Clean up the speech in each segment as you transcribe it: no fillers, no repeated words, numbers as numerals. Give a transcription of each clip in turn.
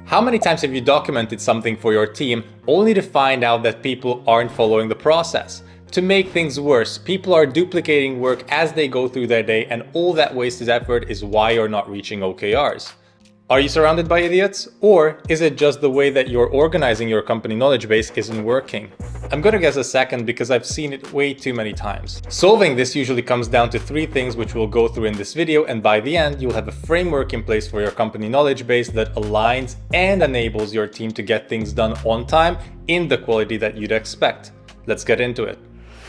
How many times have you documented something for your team only to find out that people aren't following the process? To make things worse, people are duplicating work as they go through their day, and all that wasted effort is why you're not reaching OKRs. Are you surrounded by idiots? Or is it just the way that you're organizing your company knowledge base isn't working? I'm gonna guess a second because I've seen it way too many times. Solving this usually comes down to 3 things which we'll go through in this video, and by the end you'll have a framework in place for your company knowledge base that aligns and enables your team to get things done on time in the quality that you'd expect. Let's get into it.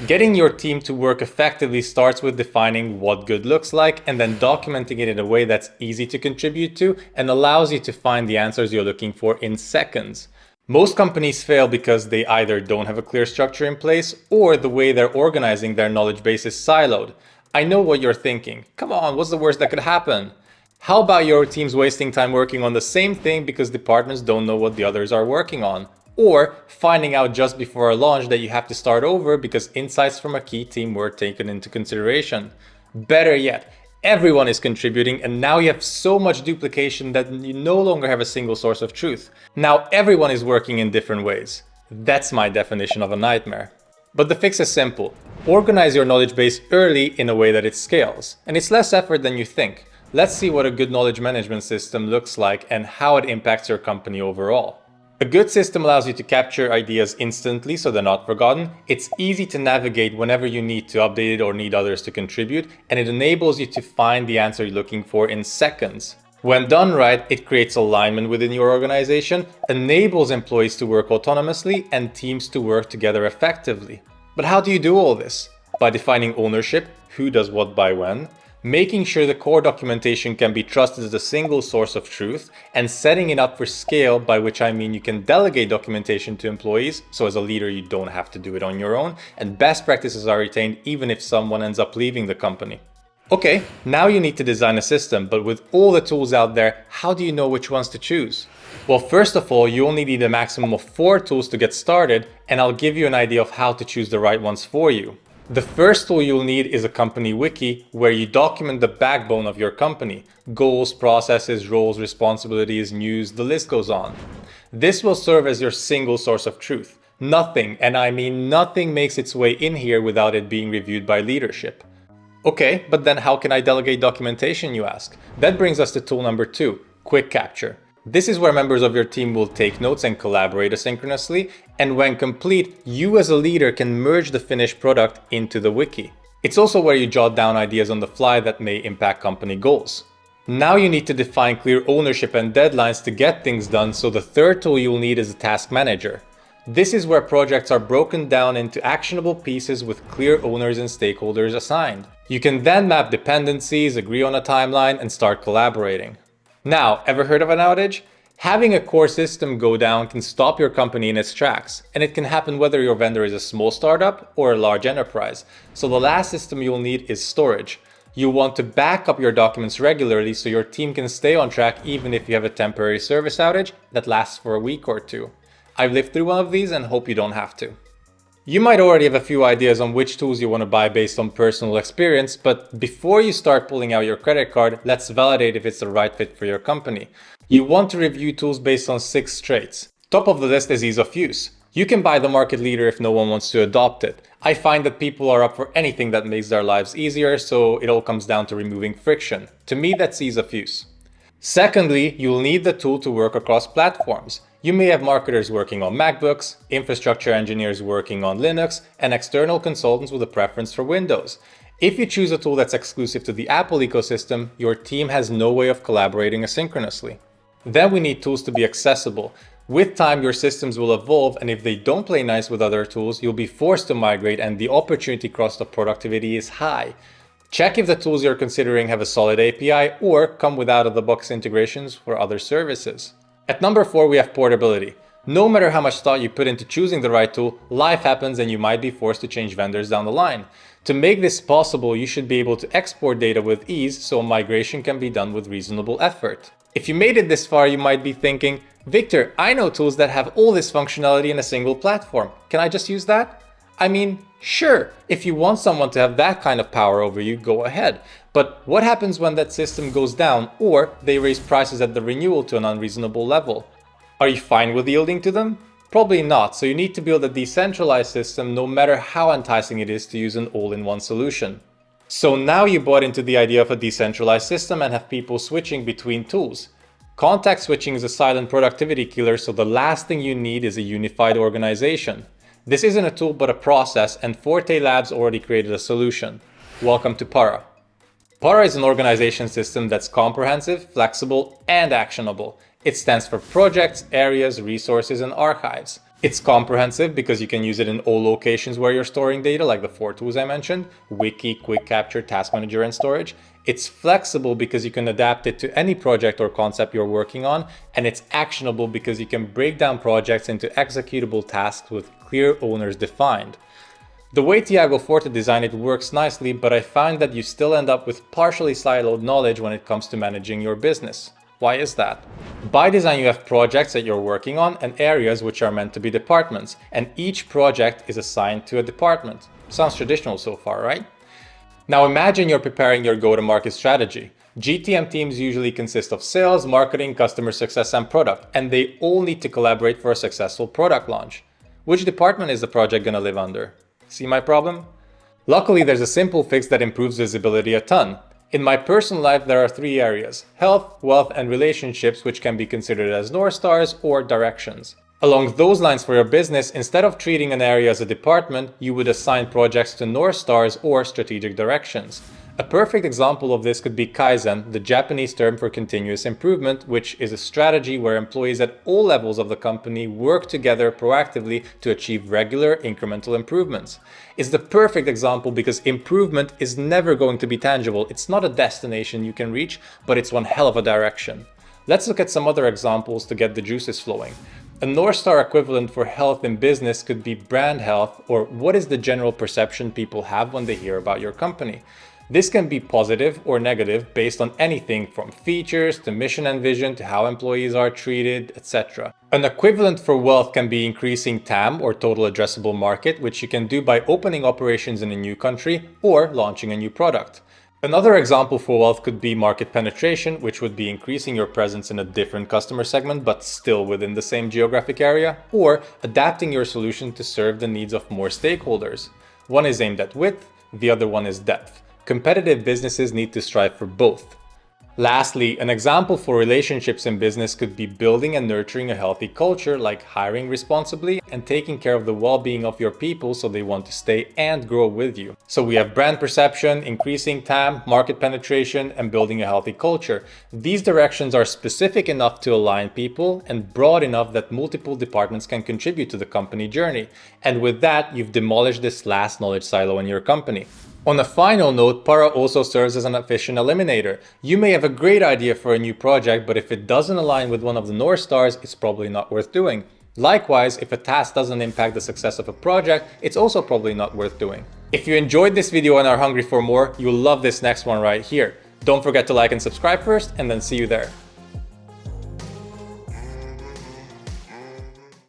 Getting your team to work effectively starts with defining what good looks like and then documenting it in a way that's easy to contribute to and allows you to find the answers you're looking for in seconds. Most companies fail because they either don't have a clear structure in place or the way they're organizing their knowledge base is siloed. I know what you're thinking. Come on, what's the worst that could happen? How about your team's wasting time working on the same thing because departments don't know what the others are working on? Or finding out just before a launch that you have to start over because insights from a key team weren't taken into consideration. Better yet, everyone is contributing and now you have so much duplication that you no longer have a single source of truth. Now everyone is working in different ways. That's my definition of a nightmare. But the fix is simple. Organize your knowledge base early in a way that it scales. And it's less effort than you think. Let's see what a good knowledge management system looks like and how it impacts your company overall. A good system allows you to capture ideas instantly so they're not forgotten. It's easy to navigate whenever you need to update it or need others to contribute, and it enables you to find the answer you're looking for in seconds. When done right, it creates alignment within your organization, enables employees to work autonomously and teams to work together effectively. But how do you do all this? By defining ownership, who does what by when, making sure the core documentation can be trusted as a single source of truth, and setting it up for scale, by which I mean you can delegate documentation to employees, so as a leader you don't have to do it on your own, and best practices are retained even if someone ends up leaving the company. Okay, now you need to design a system, but with all the tools out there, how do you know which ones to choose? Well, first of all, you only need a maximum of 4 tools to get started, and I'll give you an idea of how to choose the right ones for you. The first tool you'll need is a company wiki, where you document the backbone of your company. Goals, processes, roles, responsibilities, news, the list goes on. This will serve as your single source of truth. Nothing, and I mean nothing, makes its way in here without it being reviewed by leadership. Okay, but then how can I delegate documentation, you ask? That brings us to tool number 2, quick capture. This is where members of your team will take notes and collaborate asynchronously, and when complete, you as a leader can merge the finished product into the wiki. It's also where you jot down ideas on the fly that may impact company goals. Now you need to define clear ownership and deadlines to get things done, so the third tool you'll need is a task manager. This is where projects are broken down into actionable pieces with clear owners and stakeholders assigned. You can then map dependencies, agree on a timeline, and start collaborating. Now, ever heard of an outage? Having a core system go down can stop your company in its tracks, and it can happen whether your vendor is a small startup or a large enterprise. So the last system you'll need is storage. You want to back up your documents regularly so your team can stay on track even if you have a temporary service outage that lasts for a week or 2. I've lived through one of these and hope you don't have to. You might already have a few ideas on which tools you want to buy based on personal experience, but before you start pulling out your credit card, let's validate if it's the right fit for your company. You want to review tools based on 6 traits. Top of the list is ease of use. You can buy the market leader if no one wants to adopt it. I find that people are up for anything that makes their lives easier, so it all comes down to removing friction. To me, that's ease of use. Secondly, you'll need the tool to work across platforms. You may have marketers working on MacBooks, infrastructure engineers working on Linux, and external consultants with a preference for Windows. If you choose a tool that's exclusive to the Apple ecosystem, your team has no way of collaborating asynchronously. Then we need tools to be accessible. With time, your systems will evolve, and if they don't play nice with other tools, you'll be forced to migrate, and the opportunity cost of productivity is high. Check if the tools you're considering have a solid API or come with out-of-the-box integrations for other services. At number 4, we have portability. No matter how much thought you put into choosing the right tool, life happens and you might be forced to change vendors down the line. To make this possible, you should be able to export data with ease so migration can be done with reasonable effort. If you made it this far, you might be thinking, Victor, I know tools that have all this functionality in a single platform. Can I just use that? I mean, sure, if you want someone to have that kind of power over you, go ahead. But what happens when that system goes down or they raise prices at the renewal to an unreasonable level? Are you fine with yielding to them? Probably not, so you need to build a decentralized system no matter how enticing it is to use an all-in-one solution. So now you bought into the idea of a decentralized system and have people switching between tools. Context switching is a silent productivity killer, so the last thing you need is a unified organization. This isn't a tool but a process, and Forte Labs already created a solution. Welcome to Para. Para is an organization system that's comprehensive, flexible, and actionable. It stands for projects, areas, resources, and archives. It's comprehensive because you can use it in all locations where you're storing data, like the 4 tools I mentioned: Wiki, Quick Capture, Task Manager, and Storage. It's flexible because you can adapt it to any project or concept you're working on. And it's actionable because you can break down projects into executable tasks with clear owners defined. The way Tiago Forte designed it works nicely, but I find that you still end up with partially siloed knowledge when it comes to managing your business. Why is that? By design, you have projects that you're working on and areas which are meant to be departments, and each project is assigned to a department. Sounds traditional so far, right? Now imagine you're preparing your go-to-market strategy. GTM teams usually consist of sales, marketing, customer success, and product, and they all need to collaborate for a successful product launch. Which department is the project gonna live under? See my problem? Luckily, there's a simple fix that improves visibility a ton. In my personal life, there are 3 areas: health, wealth, and relationships, which can be considered as North Stars or directions. Along those lines for your business, instead of treating an area as a department, you would assign projects to North Stars or strategic directions. A perfect example of this could be Kaizen, the Japanese term for continuous improvement, which is a strategy where employees at all levels of the company work together proactively to achieve regular incremental improvements. It's the perfect example because improvement is never going to be tangible. It's not a destination you can reach, but it's one hell of a direction. Let's look at some other examples to get the juices flowing. A North Star equivalent for health in business could be brand health, or what is the general perception people have when they hear about your company. This can be positive or negative based on anything from features to mission and vision to how employees are treated, etc. An equivalent for wealth can be increasing TAM, or total addressable market, which you can do by opening operations in a new country or launching a new product. Another example for wealth could be market penetration, which would be increasing your presence in a different customer segment but still within the same geographic area, or adapting your solution to serve the needs of more stakeholders. One is aimed at width, the other one is depth. Competitive businesses need to strive for both. Lastly, an example for relationships in business could be building and nurturing a healthy culture, like hiring responsibly and taking care of the well-being of your people so they want to stay and grow with you. So we have brand perception, increasing TAM, market penetration, and building a healthy culture. These directions are specific enough to align people and broad enough that multiple departments can contribute to the company journey. And with that, you've demolished this last knowledge silo in your company. On a final note, Para also serves as an efficient eliminator. You may have a great idea for a new project, but if it doesn't align with one of the North Stars, it's probably not worth doing. Likewise, if a task doesn't impact the success of a project, it's also probably not worth doing. If you enjoyed this video and are hungry for more, you'll love this next one right here. Don't forget to like and subscribe first, and then see you there.